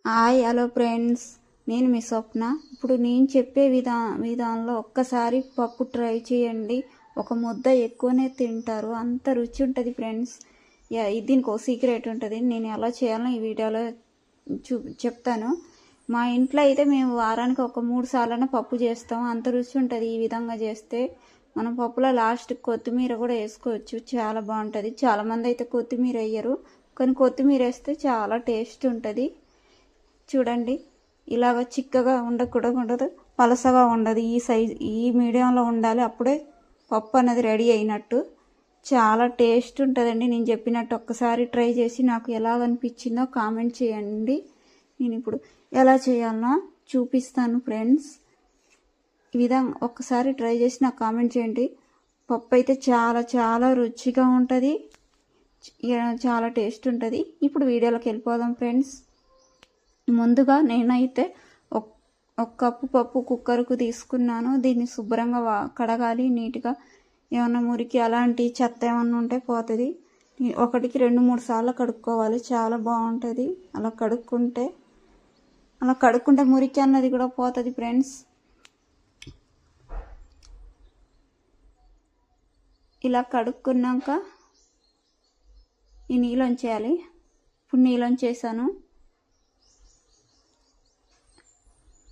Hi hello friends, నేను మీ స్వప్న. ఇప్పుడు నేను చెప్పే విధానంలో ఒక్కసారి పప్పు ట్రై చేయండి. ఒక ముద్ద ఎక్కువనే తింటారు, అంత రుచి ఉంటుంది ఫ్రెండ్స్. దీనికి ఒక సీక్రెట్ ఉంటుంది. నేను ఎలా చేయాలో ఈ వీడియోలో చెప్తాను. మా ఇంట్లో అయితే మేము వారానికి ఒక 3 సార్లైనా పప్పు చేస్తాం. అంత రుచి ఉంటుంది ఈ విధంగా చేస్తే. మనం పప్పులో లాస్ట్ కొత్తిమీర కూడా వేసుకోవచ్చు, చాలా బాగుంటుంది. చాలామంది అయితే కొత్తిమీర వేయరు, కానీ కొత్తిమీర వేస్తే చాలా టేస్ట్ ఉంటుంది. చూడండి, ఇలాగ చిక్కగా ఉండదు, పలసగా ఉండదు. ఈ మీడియంలో ఉండాలి, అప్పుడే పప్పు అనేది రెడీ అయినట్టు. చాలా టేస్ట్ ఉంటుందండి. నేను చెప్పినట్టు ఒక్కసారి ట్రై చేసి నాకు ఎలా అనిపించిందో కామెంట్ చేయండి. నేను ఇప్పుడు ఎలా చేయాలనో చూపిస్తాను ఫ్రెండ్స్. ఈ విధంగా ఒక్కసారి ట్రై చేసి నాకు కామెంట్ చేయండి. పప్పు అయితే చాలా చాలా రుచిగా ఉంటుంది, చాలా టేస్ట్ ఉంటుంది. ఇప్పుడు వీడియోలోకి వెళ్ళిపోదాం ఫ్రెండ్స్. ముందుగా నేనైతే ఒక కప్పు పప్పు కుక్కర్కు తీసుకున్నాను. దీన్ని శుభ్రంగా కడగాలి నీట్గా. ఏమన్నా మురికి అలాంటి చెత్త ఏమన్నా ఉంటే పోతుంది. 1కి 2-3 సార్లు కడుక్కోవాలి, చాలా బాగుంటుంది. అలా కడుక్కుంటే మురికి అన్నది కూడా పోతుంది ఫ్రెండ్స్. ఇలా కడుక్కున్నాక ఈ నీళ్ళొంచేయాలి. ఇప్పుడు నీళ్ళొంచేసాను.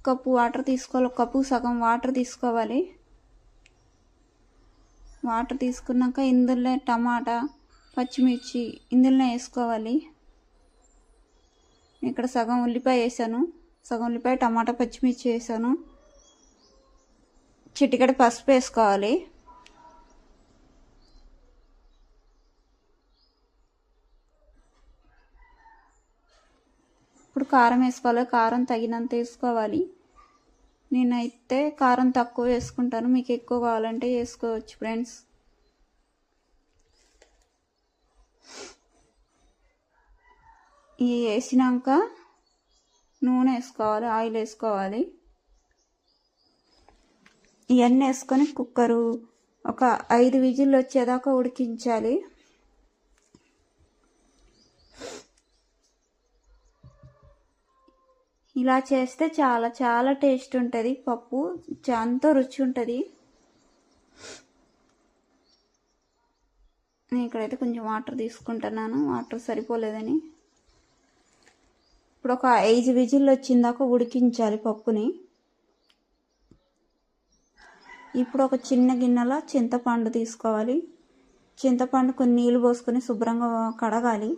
కప్పు వాటర్ తీసుకోవాలి, ఒక కప్పు సగం వాటర్ తీసుకోవాలి. వాటర్ తీసుకున్నాక ఇందులో టమాటా, పచ్చిమిర్చి ఇందులోనే వేసుకోవాలి. ఇక్కడ సగం ఉల్లిపాయ వేసాను, సగం ఉల్లిపాయ, టమాటా, పచ్చిమిర్చి వేసాను. చిటికెడు పసుపు వేసుకోవాలి. ఇప్పుడు కారం వేసుకోవాలి, కారం తగినంత వేసుకోవాలి. నేనైతే కారం తక్కువ వేసుకుంటాను, మీకు ఎక్కువ కావాలంటే వేసుకోవచ్చు ఫ్రెండ్స్. ఇవి వేసినాక నూనె వేసుకోవాలి, ఆయిల్ వేసుకోవాలి. ఇవన్నీ వేసుకొని కుక్కరు ఒక 5 విజిల్లు వచ్చేదాకా ఉడికించాలి. ఇలా చేస్తే చాలా చాలా టేస్ట్ ఉంటుంది పప్పు, ఎంతో రుచి ఉంటుంది. నేను ఇక్కడైతే కొంచెం వాటర్ తీసుకుంటున్నాను, వాటర్ సరిపోలేదని. ఇప్పుడు ఒక 5 విజిల్లు వచ్చిందాక ఉడికించాలి పప్పుని. ఇప్పుడు ఒక చిన్న గిన్నెలో చింతపండు తీసుకోవాలి. చింతపండు కొన్ని నీళ్ళు పోసుకొని శుభ్రంగా కడగాలి.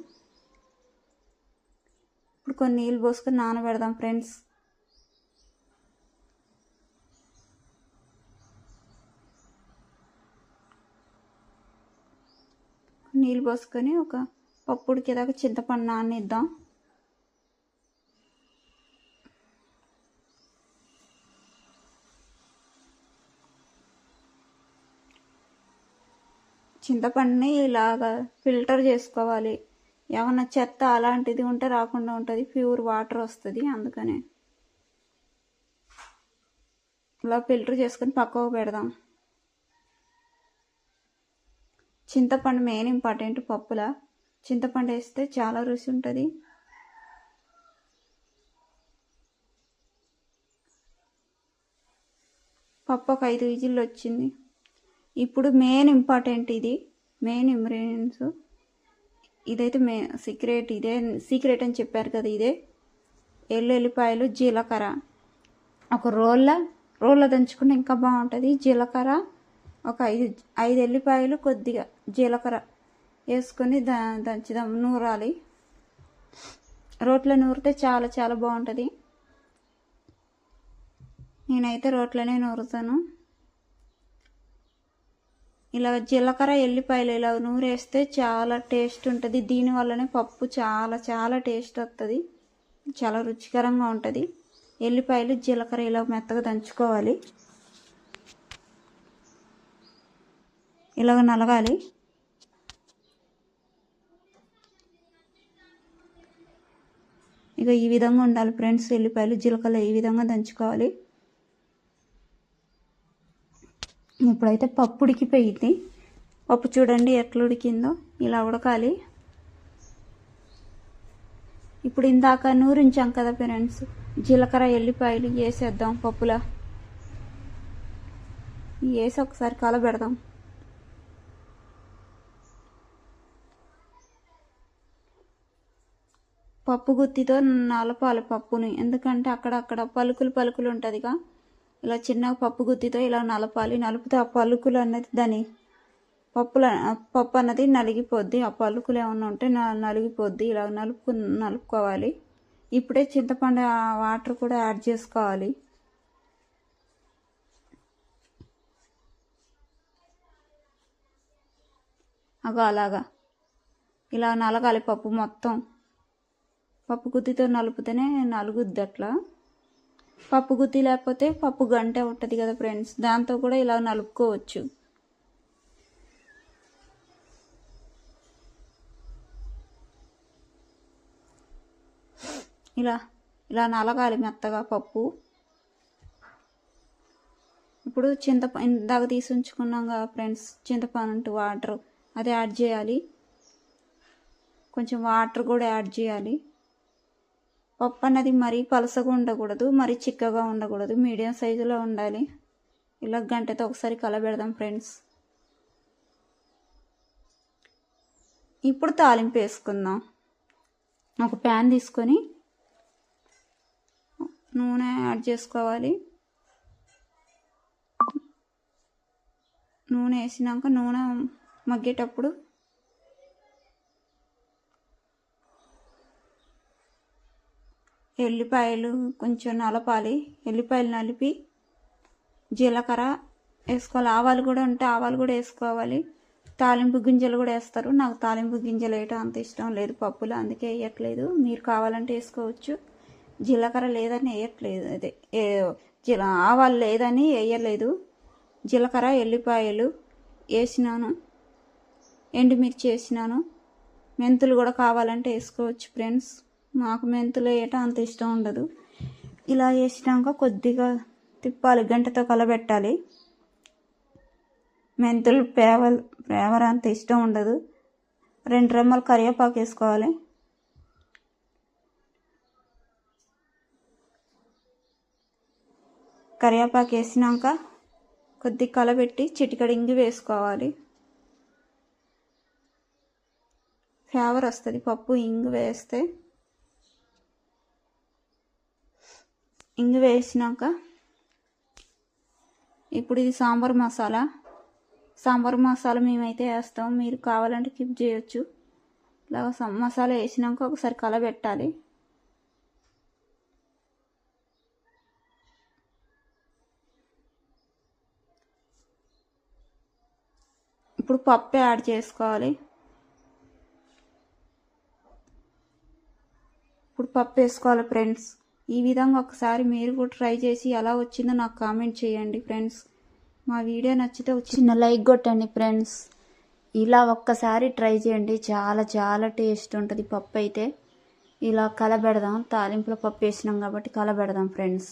ఇప్పుడు కొన్ని నీళ్ళు పోసుకొని నానబెడదాం ఫ్రెండ్స్. నీళ్ళు పోసుకొని ఒక పప్పు ఉడికేదాకా చింతపండు నానిద్దాం. చింతపండుని ఇలాగా ఫిల్టర్ చేసుకోవాలి. ఏమన్నా చెత్త అలాంటిది ఉంటే రాకుండా ఉంటుంది, ప్యూర్ వాటర్ వస్తుంది. అందుకనే ఇలా ఫిల్టర్ చేసుకొని పక్కకు పెడదాం. చింతపండు మెయిన్ ఇంపార్టెంట్ పప్పులా. చింతపండు వేస్తే చాలా రుచి ఉంటుంది. పప్పు ఒక 5 విజిల్లు వచ్చింది. ఇప్పుడు మెయిన్ ఇంపార్టెంట్, ఇది మెయిన్ ఇంగ్రీడియంట్స్. ఇదైతే సీక్రెట్ అని చెప్పారు కదా, ఇదే ఎల్లుల్లిపాయలు, జీలకర్ర. ఒక రోల్లో దంచుకుంటే ఇంకా బాగుంటుంది. జీలకర్ర ఒక 5 ఎల్లిపాయలు, కొద్దిగా జీలకర్ర వేసుకొని దంచుదాం, నూరాలి. రోట్లో నూరితే చాలా చాలా బాగుంటుంది. నేనైతే రోట్లోనే నూరుతాను. ఇలా జీలకర్ర, ఎల్లిపాయలు ఇలా నూరేస్తే చాలా టేస్ట్ ఉంటుంది. దీనివల్లనే పప్పు చాలా చాలా టేస్ట్ వస్తుంది, చాలా రుచికరంగా ఉంటుంది. ఎల్లిపాయలు, జీలకర్ర ఇలా మెత్తగా దంచుకోవాలి. ఇలాగ నలగాలి. ఇక ఈ విధంగా ఉండాలి ఫ్రెండ్స్. ఎల్లిపాయలు, జీలకర్ర ఈ విధంగా దంచుకోవాలి. ఇప్పుడైతే పప్పు ఉడికిపోయింది. పప్పు చూడండి ఎట్లా ఉడికిందో, ఇలా ఉడకాలి. ఇప్పుడు ఇందాక నూరించాం కదా ఫ్రెండ్స్, జీలకర్ర ఎల్లిపాయలు వేసేద్దాం పప్పులా. వేసి ఒకసారి కలబెడదాం. పప్పు గుత్తితో నలపాలి పప్పుని, ఎందుకంటే అక్కడక్కడ పలుకులు ఉంటుందిగా. ఇలా చిన్న పప్పు గుత్తితో ఇలా నలపాలి. నలిపితే ఆ పలుకులు అన్నది దాని పప్పు అన్నది నలిగిపోద్ది. ఆ పలుకులు ఏమన్నా ఉంటే నలిగిపోద్ది. ఇలా నలుపుకోవాలి. ఇప్పుడే చింతపండు వాటర్ కూడా యాడ్ చేసుకోవాలి. అలాగా ఇలా నలగాలి పప్పు మొత్తం. పప్పు గుత్తితో నలుపుతేనే నలుగుద్ది. అట్లా పప్పు గుత్తి లేకపోతే పప్పు గంట ఉంటుంది కదా ఫ్రెండ్స్, దాంతో కూడా ఇలా నలుపుకోవచ్చు. ఇలా నలగాలి మెత్తగా పప్పు. ఇప్పుడు ఇందాక తీసి ఉంచుకున్నాం కదా ఫ్రెండ్స్, చింతపండు వాటర్ అది యాడ్ చేయాలి. కొంచెం వాటర్ కూడా యాడ్ చేయాలి. పప్పు అన్నది మరీ పలసగా ఉండకూడదు, మరీ చిక్కగా ఉండకూడదు, మీడియం సైజులో ఉండాలి. ఇలా గంటతో ఒకసారి కలబెడదాం ఫ్రెండ్స్. ఇప్పుడు తాలింపు వేసుకుందాం. ఒక ప్యాన్ తీసుకొని నూనె యాడ్ చేసుకోవాలి. నూనె వేసినాక నూనె మగ్గేటప్పుడు ఎల్లిపాయలు కొంచెం నలపాలి. ఎల్లిపాయలు నలిపి జీలకర్ర వేసుకోవాలి. ఆవాలు కూడా ఉంటే ఆవాలు కూడా వేసుకోవాలి. తాలింపు గింజలు కూడా వేస్తారు. నాకు తాలింపు గింజలు వేయటం అంత ఇష్టం లేదు పప్పులో, అందుకే వేయట్లేదు. మీరు కావాలంటే వేసుకోవచ్చు. జీలకర్ర లేదని వేయట్లేదు, అదే ఆవాలు లేదని వేయలేదు. జీలకర్ర ఎల్లిపాయలు వేసినాను, ఎండుమిర్చి వేసినాను. మెంతులు కూడా కావాలంటే వేసుకోవచ్చు ఫ్రెండ్స్. నాకు మెంతులు వేయటం అంత ఇష్టం ఉండదు. ఇలా వేసినాక కొద్దిగా తిప్పాలి, గంటతో కలబెట్టాలి. మెంతులు ఫ్లేవర్ అంత ఇష్టం ఉండదు. 2 రెమ్మలు కరివేపాకు వేసుకోవాలి. కరివేపాకు వేసినాక కొద్దిగా కలబెట్టి చిటికెడు ఇంగు వేసుకోవాలి. ఫ్లేవర్ వస్తుంది పప్పు ఇంగు వేస్తే. ఇంగు వేసినాక ఇప్పుడు ఇది సాంబార్ మసాలా మేమైతే వేస్తాం, మీరు కావాలంటే స్కిప్ చేయొచ్చు. ఇలా మసాలా వేసినాక ఒకసారి కలబెట్టాలి. ఇప్పుడు పప్పు యాడ్ చేసుకోవాలి. ఇప్పుడు పప్పు వేసుకోవాలి ఫ్రెండ్స్. ఈ విధంగా ఒకసారి మీరు కూడా ట్రై చేసి ఎలా వచ్చిందో నాకు కామెంట్ చేయండి ఫ్రెండ్స్. మా వీడియో నచ్చితే చిన్న లైక్ కొట్టండి ఫ్రెండ్స్. ఇలా ఒక్కసారి ట్రై చేయండి, చాలా చాలా టేస్ట్ ఉంటుంది పప్పు అయితే. ఇలా కలబెడదాం. తాలింపులో పప్పు వేసినాం కాబట్టి కలబెడదాం ఫ్రెండ్స్.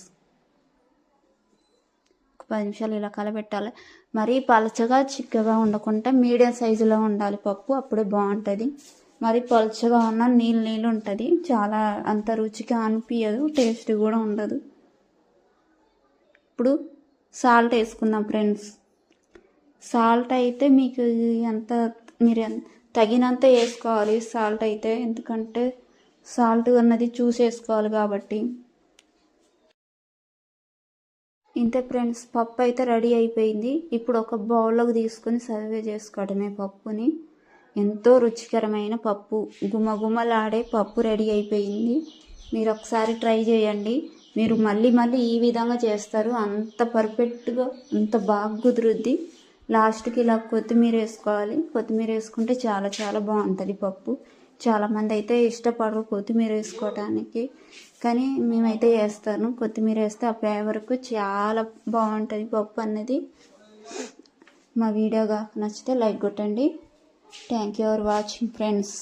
10 నిమిషాలు ఇలా కలబెట్టాలి. మరీ పలచగా చిక్కగా ఉండకుండా మీడియం సైజులో ఉండాలి పప్పు, అప్పుడే బాగుంటుంది. మరి పలుచగా ఉన్న నీళ్ళు ఉంటుంది, చాలా అంత రుచిగా అనిపించదు, టేస్ట్ కూడా ఉండదు. ఇప్పుడు సాల్ట్ వేసుకుందాం ఫ్రెండ్స్. సాల్ట్ అయితే మీకు మీరు తగినంత వేసుకోవాలి సాల్ట్ అయితే, ఎందుకంటే సాల్ట్ అన్నది చూసేసుకోవాలి కాబట్టి. ఇంతే ఫ్రెండ్స్, పప్పు అయితే రెడీ అయిపోయింది. ఇప్పుడు ఒక బౌల్లోకి తీసుకొని సర్వ్ చేసుకోవడమే పప్పుని. ఎంతో రుచికరమైన పప్పు, గుమగుమలాడే పప్పు రెడీ అయిపోయింది. మీరు ఒకసారి ట్రై చేయండి. మీరు మళ్ళీ ఈ విధంగా చేస్తారు. అంత పర్ఫెక్ట్గా అంత బాగా కుదురుద్ది. లాస్ట్కి ఇలా కొత్తిమీర వేసుకోవాలి. కొత్తిమీర వేసుకుంటే చాలా చాలా బాగుంటుంది పప్పు. చాలామంది అయితే ఇష్టపడరు కొత్తిమీర వేసుకోవడానికి, కానీ మేమైతే వేస్తాను. కొత్తిమీర వేస్తే ఆ ఫ్లేవర్కు చాలా బాగుంటుంది పప్పు అన్నది. మా వీడియోగా నచ్చితే లైక్ కొట్టండి. Thank you for watching friends.